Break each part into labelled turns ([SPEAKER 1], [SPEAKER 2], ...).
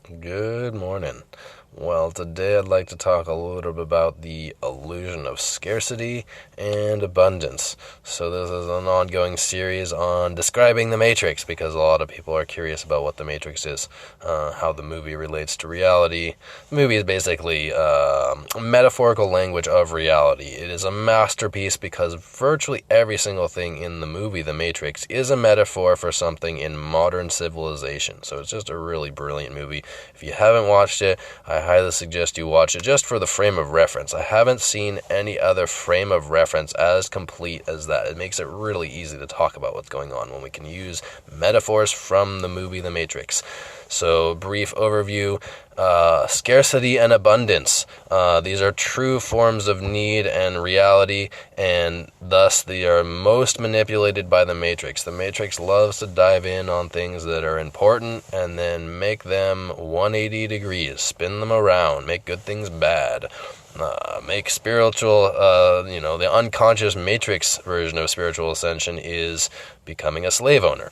[SPEAKER 1] Good morning. Well, today I'd like to talk a little bit about the illusion of scarcity and abundance. So this is an ongoing series on describing the Matrix because a lot of people are curious about what the Matrix is, how the movie relates to reality. The movie is basically metaphorical language of reality. It is a masterpiece because virtually every single thing in the movie, The Matrix, is a metaphor for something in modern civilization. So it's just a really brilliant movie. If you haven't watched it, I highly suggest you watch it just for the frame of reference. I haven't seen any other frame of reference as complete as that. It makes it really easy to talk about what's going on when we can use metaphors from the movie The Matrix. So, brief overview, scarcity and abundance. These are true forms of need and reality, and thus they are most manipulated by the Matrix. The Matrix loves to dive in on things that are important and then make them 180 degrees, spin them around, make good things bad. Make spiritual, the unconscious Matrix version of spiritual ascension is becoming a slave owner.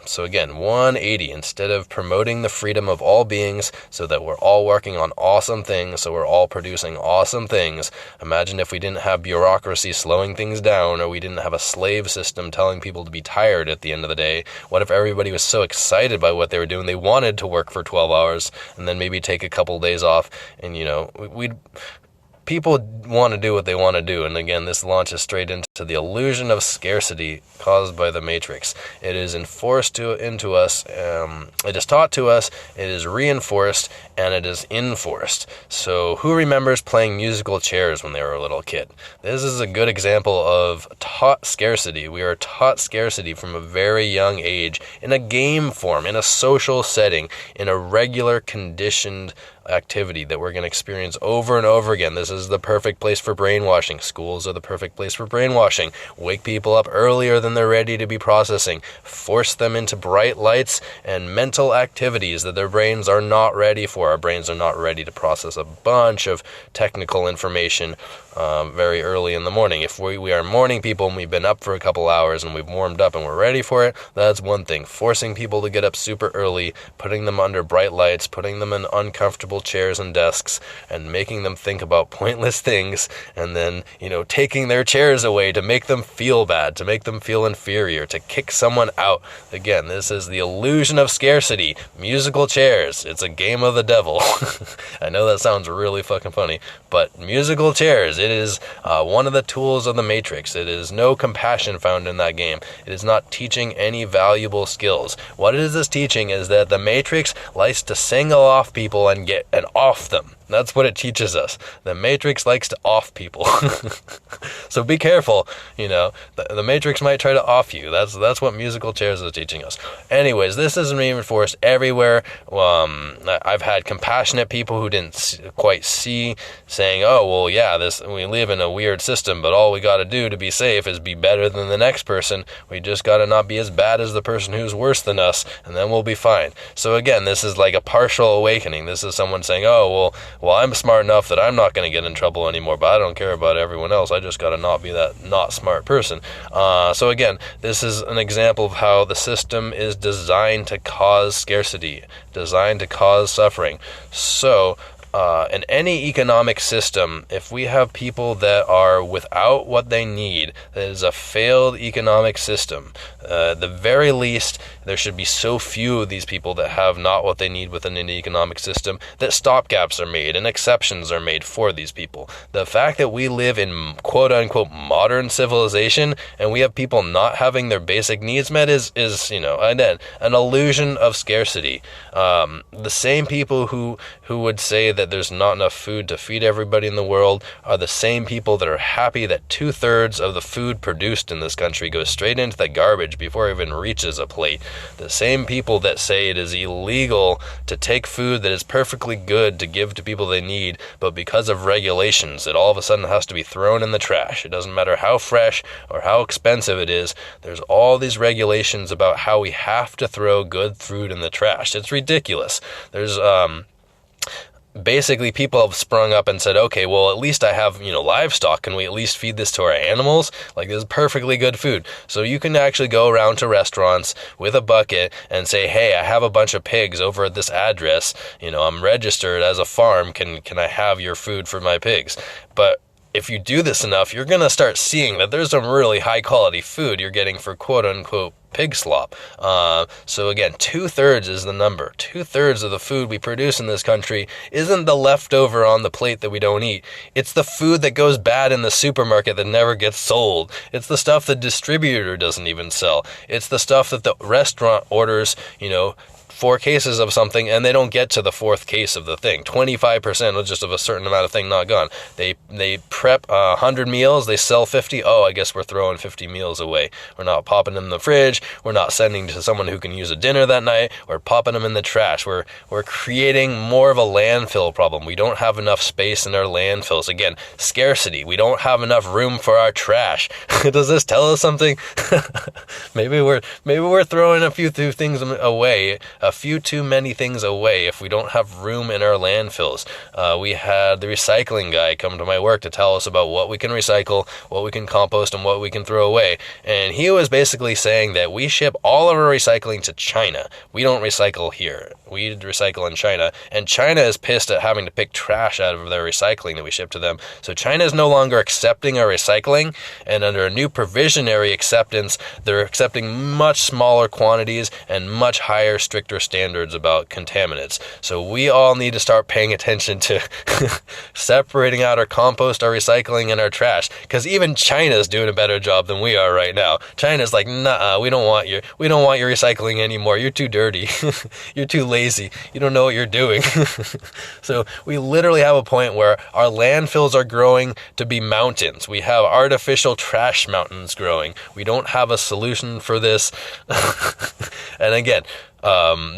[SPEAKER 1] So again, 180, instead of promoting the freedom of all beings so that we're all working on awesome things, so we're all producing awesome things. Imagine if we didn't have bureaucracy slowing things down, or we didn't have a slave system telling people to be tired at the end of the day. What if everybody was so excited by what they were doing, they wanted to work for 12 hours and then maybe take a couple days off, and people want to do what they want to do. And again, this launches straight into the illusion of scarcity caused by the Matrix. It is into us, it is taught to us, it is reinforced, and it is enforced. So who remembers playing musical chairs when they were a little kid? This is a good example of taught scarcity. We are taught scarcity from a very young age in a game form, in a social setting, in a regular conditioned activity that we're going to experience over and over again. This is the perfect place for brainwashing. Schools are the perfect place for brainwashing. Wake people up earlier than they're ready to be processing. Force them into bright lights and mental activities that their brains are not ready for. Our brains are not ready to process a bunch of technical information very early in the morning. If we are morning people and we've been up for a couple hours and we've warmed up and we're ready for it, that's one thing. Forcing people to get up super early, putting them under bright lights, putting them in uncomfortable chairs and desks, and making them think about pointless things, and then, taking their chairs away to make them feel bad, to make them feel inferior, to kick someone out. Again, this is the illusion of scarcity. Musical chairs. It's a game of the devil. I know that sounds really fucking funny, but musical chairs. It is one of the tools of the Matrix. It is no compassion found in that game. It is not teaching any valuable skills. What it is teaching is that the Matrix likes to single off people and off them. That's what it teaches us. The Matrix likes to off people. So be careful. The Matrix might try to off you. That's what musical chairs is teaching us. Anyways, this is reinforced everywhere. I've had compassionate people who didn't quite see, saying, "Oh, well, yeah, we live in a weird system, but all we got to do to be safe is be better than the next person. We just got to not be as bad as the person who's worse than us, and then we'll be fine." So again, this is like a partial awakening. This is someone saying, "Oh, well, I'm smart enough that I'm not going to get in trouble anymore, but I don't care about everyone else. I just got to not be that not smart person." So again, this is an example of how the system is designed to cause scarcity, designed to cause suffering. So, in any economic system, if we have people that are without what they need, that is a failed economic system. At the very least, there should be so few of these people that have not what they need within an economic system that stopgaps are made and exceptions are made for these people. The fact that we live in quote-unquote modern civilization and we have people not having their basic needs met is an illusion of scarcity. The same people who would say that there's not enough food to feed everybody in the world are the same people that are happy that 2/3 of the food produced in this country goes straight into the garbage before it even reaches a plate. The same people that say it is illegal to take food that is perfectly good to give to people they need, but because of regulations, it all of a sudden has to be thrown in the trash. It doesn't matter how fresh or how expensive it is. There's all these regulations about how we have to throw good food in the trash. It's ridiculous. There's basically people have sprung up and said, okay, well, at least I have, livestock. Can we at least feed this to our animals? Like, this is perfectly good food. So you can actually go around to restaurants with a bucket and say, hey, I have a bunch of pigs over at this address. I'm registered as a farm. Can I have your food for my pigs? But if you do this enough, you're going to start seeing that there's some really high quality food you're getting for quote unquote pig slop. So again, 2/3 is the number. 2/3 of the food we produce in this country isn't the leftover on the plate that we don't eat. It's the food that goes bad in the supermarket that never gets sold. It's the stuff the distributor doesn't even sell. It's the stuff that the restaurant orders, 4 cases of something and they don't get to the 4th case of the thing. 25% just of a certain amount of thing not gone. They prep 100 meals, they sell 50. Oh, I guess we're throwing 50 meals away. We're not popping them in the fridge. We're not sending to someone who can use a dinner that night. We're popping them in the trash. We're creating more of a landfill problem. We don't have enough space in our landfills. Again, scarcity. We don't have enough room for our trash. Does this tell us something? maybe we're throwing a few things away. A few too many things away if we don't have room in our landfills. We had the recycling guy come to my work to tell us about what we can recycle, what we can compost, and what we can throw away. And he was basically saying that we ship all of our recycling to China. We don't recycle here. We recycle in China. And China is pissed at having to pick trash out of their recycling that we ship to them. So China is no longer accepting our recycling. And under a new provisionary acceptance, they're accepting much smaller quantities and much higher, stricter standards about contaminants. So we all need to start paying attention to separating out our compost, our recycling, and our trash, because even China's doing a better job than we are right now. China's like, nah, we don't want your recycling anymore. You're too dirty. You're too lazy. You don't know what you're doing. So we literally have a point where our landfills are growing to be mountains. We have artificial trash mountains growing. We don't have a solution for this. And again,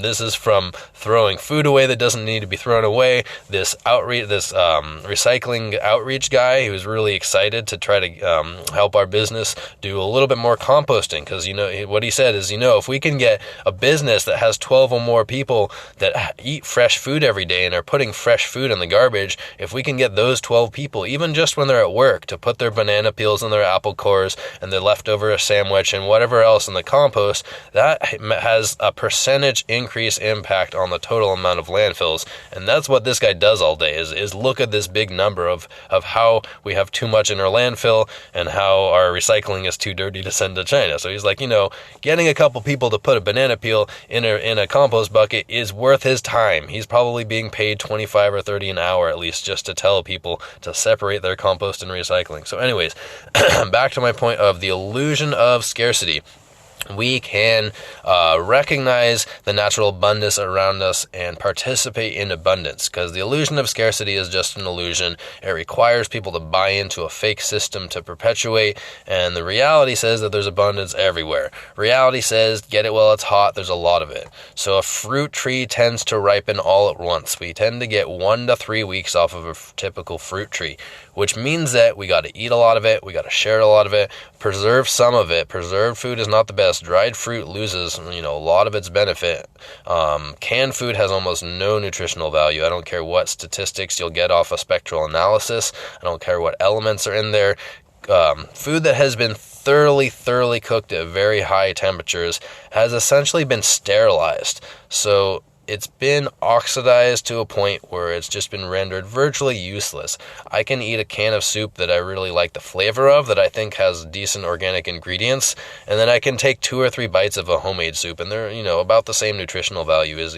[SPEAKER 1] this is from throwing food away that doesn't need to be thrown away. This recycling outreach guy who's really excited to try to help our business do a little bit more composting, because what he said is, if we can get a business that has 12 or more people that eat fresh food every day and are putting fresh food in the garbage, if we can get those 12 people, even just when they're at work, to put their banana peels and their apple cores and their leftover sandwich and whatever else in the compost, that has a percentage increase impact on the total amount of landfills. And that's what this guy does all day, is look at this big number of how we have too much in our landfill and how our recycling is too dirty to send to China. So he's like, getting a couple people to put a banana peel in a compost bucket is worth his time. He's probably being paid 25 or 30 an hour at least just to tell people to separate their compost and recycling. So anyways, back to my point of the illusion of scarcity. We can recognize the natural abundance around us and participate in abundance, because the illusion of scarcity is just an illusion. It requires people to buy into a fake system to perpetuate, and the reality says that there's abundance everywhere. Reality says, get it while it's hot, there's a lot of it. So a fruit tree tends to ripen all at once. We tend to get 1 to 3 weeks off of a typical fruit tree, which means that we got to eat a lot of it, we got to share a lot of it, preserve some of it. Preserved food is not the best. Dried fruit loses, a lot of its benefit. Canned food has almost no nutritional value. I don't care what statistics you'll get off a spectral analysis. I don't care what elements are in there. Food that has been thoroughly cooked at very high temperatures has essentially been sterilized. So it's been oxidized to a point where it's just been rendered virtually useless. I can eat a can of soup that I really like the flavor of, that I think has decent organic ingredients, and then I can take 2 or 3 bites of a homemade soup, and they're, about the same nutritional value as,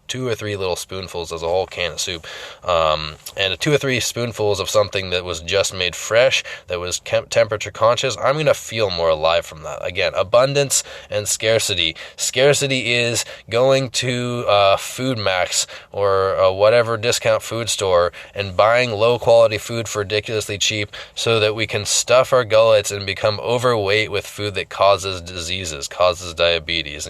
[SPEAKER 1] 2 or 3 little spoonfuls as a whole can of soup, and 2 or 3 spoonfuls of something that was just made fresh, that was temperature conscious. I'm going to feel more alive from that. Again, abundance and scarcity. Scarcity is going to Food Max or whatever discount food store and buying low quality food for ridiculously cheap so that we can stuff our gullets and become overweight with food that causes diseases, causes diabetes,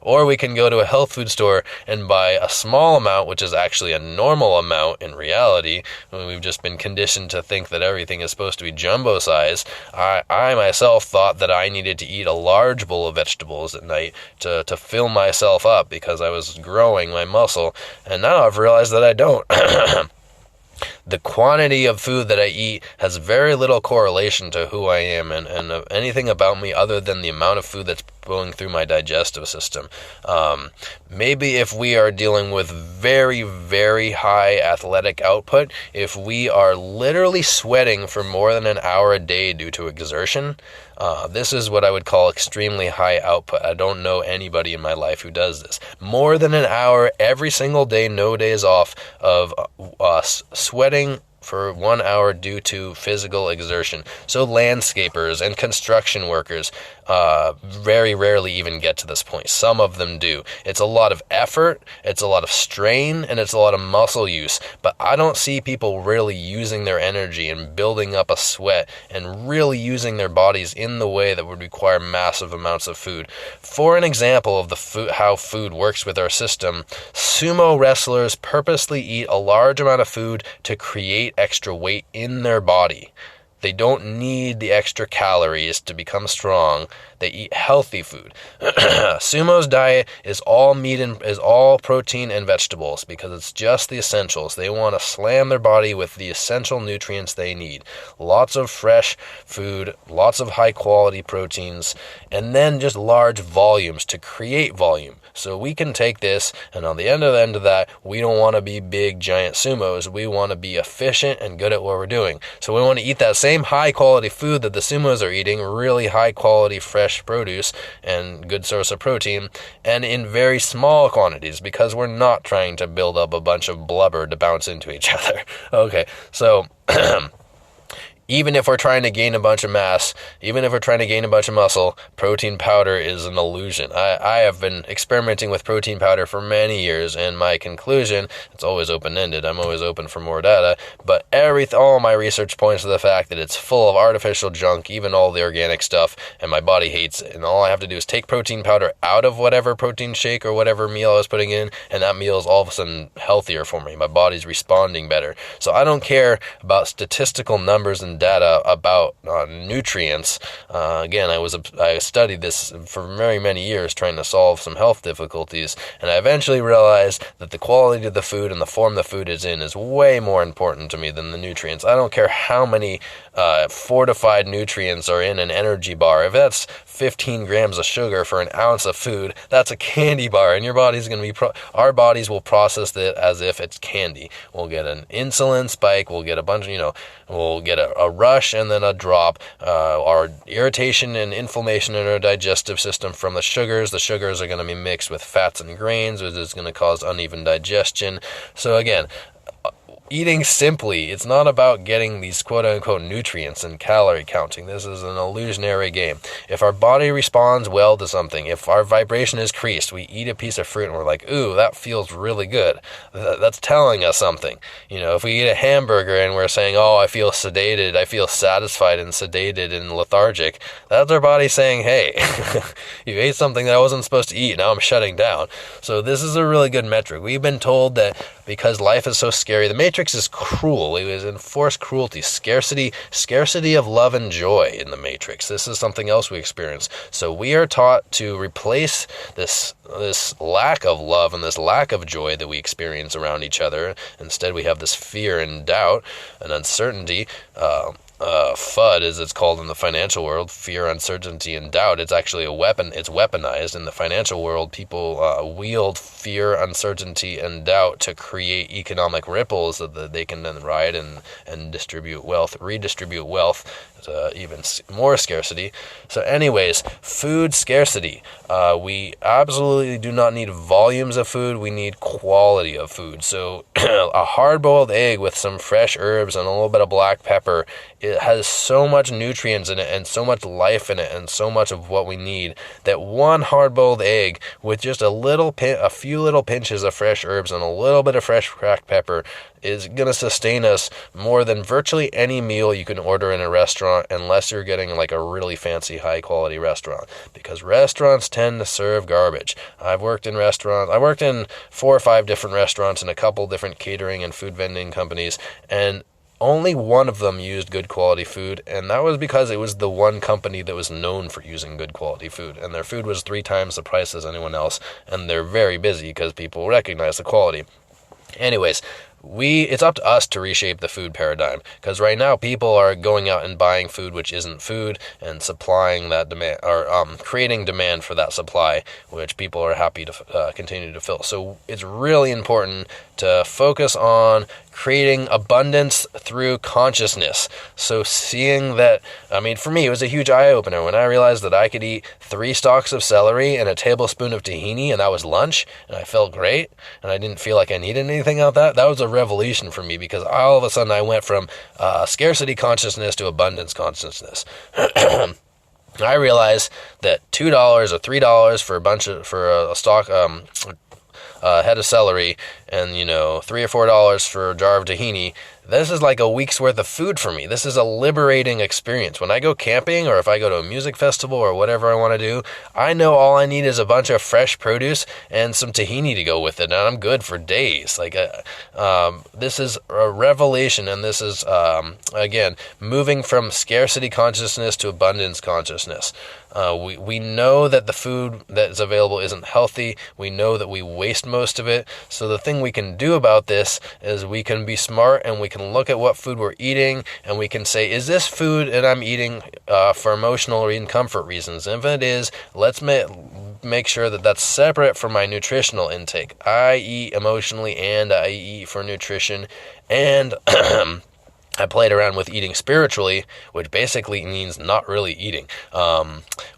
[SPEAKER 1] Or we can go to a health food store and by a small amount, which is actually a normal amount in reality, when we've just been conditioned to think that everything is supposed to be jumbo size, I myself thought that I needed to eat a large bowl of vegetables at night to fill myself up because I was growing my muscle, and now I've realized that I don't. The quantity of food that I eat has very little correlation to who I am and anything about me other than the amount of food that's going through my digestive system. Maybe if we are dealing with very, very high athletic output, if we are literally sweating for more than an hour a day due to exertion, this is what I would call extremely high output. I don't know anybody in my life who does this. More than an hour every single day, no days off, of sweating for 1 hour due to physical exertion. So landscapers and construction workers very rarely even get to this point. Some of them do. It's a lot of effort, it's a lot of strain, and it's a lot of muscle use. But I don't see people really using their energy and building up a sweat and really using their bodies in the way that would require massive amounts of food. For an example of how food works with our system, sumo wrestlers purposely eat a large amount of food to create extra weight in their body. They don't need the extra calories to become strong. They eat healthy food. Sumo's diet is all meat and is all protein and vegetables because it's just the essentials. They want to slam their body with the essential nutrients they need. Lots of fresh food, lots of high quality proteins, and then just large volumes to create volume. So we can take this, and on the end of that, we don't want to be big giant sumos. We want to be efficient and good at what we're doing. So we want to eat that same high quality food that the sumos are eating, really high quality fresh produce and good source of protein, and in very small quantities because we're not trying to build up a bunch of blubber to bounce into each other. Okay, so even if we're trying to gain a bunch of mass, even if we're trying to gain a bunch of muscle, protein powder is an illusion. I have been experimenting with protein powder for many years, and my conclusion, it's always open-ended, I'm always open for more data, but all my research points to the fact that it's full of artificial junk, even all the organic stuff, and my body hates it. And all I have to do is take protein powder out of whatever protein shake or whatever meal I was putting in, and that meal is all of a sudden healthier for me. My body's responding better. So I don't care about statistical numbers and data about nutrients. Again, I studied this for very many years trying to solve some health difficulties, and I eventually realized that the quality of the food and the form the food is in is way more important to me than the nutrients. I don't care how many fortified nutrients are in an energy bar. If that's 15 grams of sugar for an ounce of food, that's a candy bar, and your body's going to be our bodies will process it as if it's candy. We'll get an insulin spike, we'll get a bunch of, we'll get a rush and then a drop. Our irritation and inflammation in our digestive system from the sugars are going to be mixed with fats and grains, which is going to cause uneven digestion. So again, eating simply, it's not about getting these quote-unquote nutrients and calorie counting. This is an illusionary game. If our body responds well to something, if our vibration is increased, we eat a piece of fruit and we're like, ooh, that feels really good. That's telling us something. If we eat a hamburger and we're saying, oh, I feel sedated, I feel satisfied and sedated and lethargic, that's our body saying, hey, you ate something that I wasn't supposed to eat, now I'm shutting down. So this is a really good metric. We've been told that because life is so scary, the Matrix is cruel. It was enforced cruelty, scarcity of love and joy in the Matrix. This is something else we experience. So we are taught to replace this lack of love and this lack of joy that we experience around each other. Instead, we have this fear and doubt and uncertainty. FUD, as it's called in the financial world, fear, uncertainty, and doubt. It's actually a weapon. It's weaponized in the financial world. People wield fear, uncertainty, and doubt to create economic ripples that they can then ride and redistribute wealth to even more scarcity. So anyways, food scarcity. We absolutely do not need volumes of food. We need quality of food. So a hard-boiled egg with some fresh herbs and a little bit of black pepper it has so much nutrients in it and so much life in it and so much of what we need that one hard-boiled egg with just a few little pinches of fresh herbs and a little bit of fresh cracked pepper is going to sustain us more than virtually any meal you can order in a restaurant, unless you're getting like a really fancy high-quality restaurant, because restaurants tend to serve garbage. I've worked in restaurants. I worked in 4 or 5 different restaurants and a couple different catering and food vending companies, and only one of them used good quality food, and that was because it was the one company that was known for using good quality food, and their food was 3 times the price as anyone else, and they're very busy because people recognize the quality. Anyways, it's up to us to reshape the food paradigm, because right now people are going out and buying food which isn't food and supplying that demand, or creating demand for that supply, which people are happy to continue to fill. So it's really important to focus on creating abundance through consciousness. So seeing that, for me, it was a huge eye-opener when I realized that I could eat 3 stalks of celery and a tablespoon of tahini, and that was lunch, and I felt great, and I didn't feel like I needed anything out of that. That was a revolution for me, because all of a sudden I went from scarcity consciousness to abundance consciousness. I realized that $2 or $3 for a stalk, head of celery, and $3 or $4 for a jar of tahini. This is like a week's worth of food for me. This is a liberating experience. When I go camping, or if I go to a music festival or whatever I want to do, I know all I need is a bunch of fresh produce and some tahini to go with it, and I'm good for days. This is a revelation, and this is, again, moving from scarcity consciousness to abundance consciousness. We know that the food that is available isn't healthy. We know that we waste most of it. So the thing we can do about this is we can be smart, and we can look at what food we're eating, and we can say, is this food that I'm eating for emotional or even comfort reasons? And if it is, let's make sure that that's separate from my nutritional intake. I eat emotionally and I eat for nutrition, and I played around with eating spiritually, which basically means not really eating.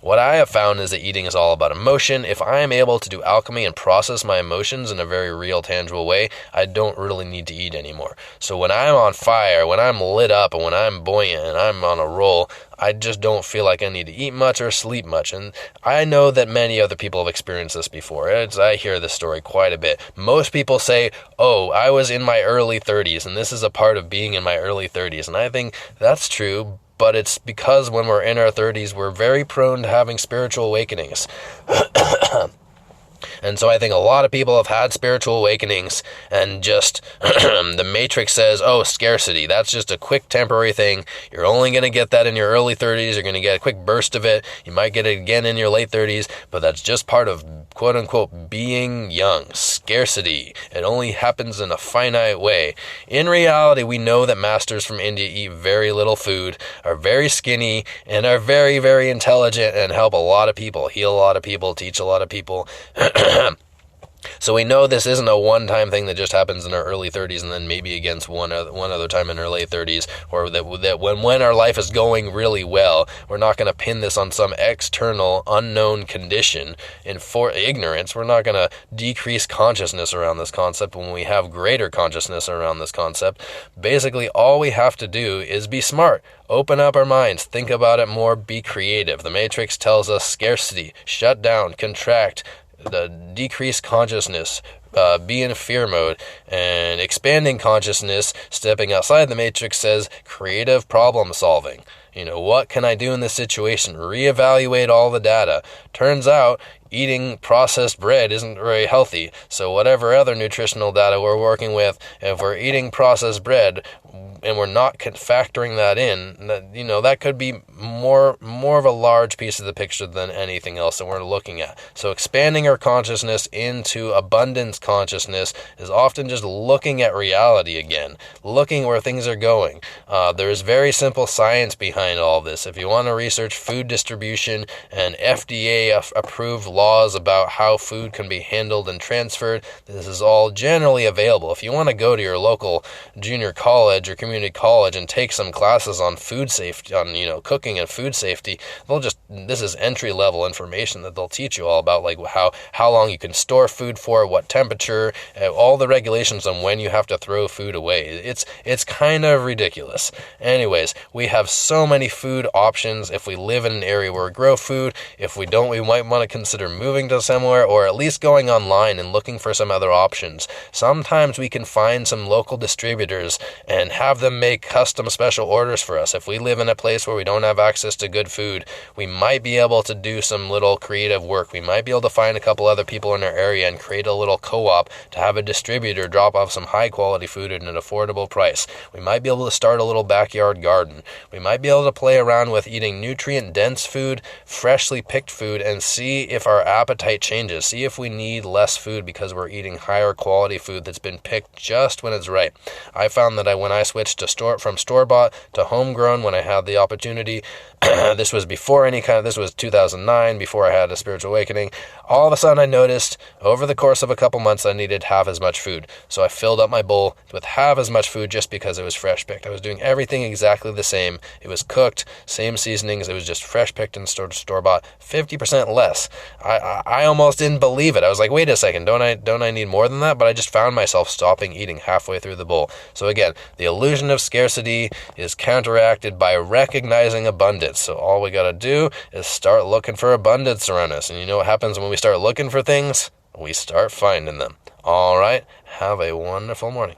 [SPEAKER 1] What I have found is that eating is all about emotion. If I am able to do alchemy and process my emotions in a very real, tangible way, I don't really need to eat anymore. So when I'm on fire, when I'm lit up, and when I'm buoyant and I'm on a roll, I just don't feel like I need to eat much or sleep much. And I know that many other people have experienced this before. I hear this story quite a bit. Most people say, oh, I was in my early 30s, and this is a part of being in my early 30s. And I think that's true, but it's because when we're in our 30s, we're very prone to having spiritual awakenings. And so I think a lot of people have had spiritual awakenings, and just the Matrix says, oh, scarcity, that's just a quick temporary thing. You're only going to get that in your early 30s. You're going to get a quick burst of it. You might get it again in your late 30s, but that's just part of, quote unquote, being young. Scarcity. It only happens in a finite way. In reality, we know that masters from India eat very little food, are very skinny, and are very, very intelligent, and help a lot of people, heal a lot of people, teach a lot of people. So we know this isn't a one-time thing that just happens in our early 30s and then maybe against one other time in our late 30s, or that when our life is going really well, we're not going to pin this on some external unknown condition for ignorance. We're not going to decrease consciousness around this concept when we have greater consciousness around this concept. Basically, all we have to do is be smart. Open up our minds, think about it more, be creative. The Matrix tells us scarcity, shut down, contract, the decreased consciousness, be in fear mode, and expanding consciousness, stepping outside the Matrix, says creative problem solving. What can I do in this situation? Reevaluate all the data. Turns out eating processed bread isn't very healthy. So whatever other nutritional data we're working with, if we're eating processed bread and we're not factoring that in, that could be more of a large piece of the picture than anything else that we're looking at. So expanding our consciousness into abundance consciousness is often just looking at reality again, looking where things are going. There's very simple science behind behind all this. If you want to research food distribution and FDA-approved laws about how food can be handled and transferred, this is all generally available. If you want to go to your local junior college or community college and take some classes on food safety, on cooking and food safety, this is entry-level information that they'll teach you all about, like how long you can store food for, what temperature, all the regulations on when you have to throw food away. It's kind of ridiculous. Anyways, we have so many food options. If we live in an area where we grow food, if we don't, we might want to consider moving to somewhere, or at least going online and looking for some other options. Sometimes we can find some local distributors and have them make custom special orders for us. If we live in a place where we don't have access to good food, we might be able to do some little creative work. We might be able to find a couple other people in our area and create a little co-op to have a distributor drop off some high quality food at an affordable price. We might be able to start a little backyard garden. We might be able to play around with eating nutrient-dense food, freshly picked food, and see if our appetite changes. See if we need less food because we're eating higher quality food that's been picked just when it's right. I found that when I switched from store-bought to homegrown when I had the opportunity, this was 2009, before I had a spiritual awakening, all of a sudden I noticed over the course of a couple months I needed half as much food. So I filled up my bowl with half as much food just because it was fresh picked. I was doing everything exactly the same. It was cooked, same seasonings, it was just fresh picked and store-bought, 50% less. I almost didn't believe it. I was like, wait a second, don't I need more than that? But I just found myself stopping eating halfway through the bowl. So again, the illusion of scarcity is counteracted by recognizing abundance. So all we gotta do is start looking for abundance around us. And you know what happens when we start looking for things? We start finding them. All right, have a wonderful morning.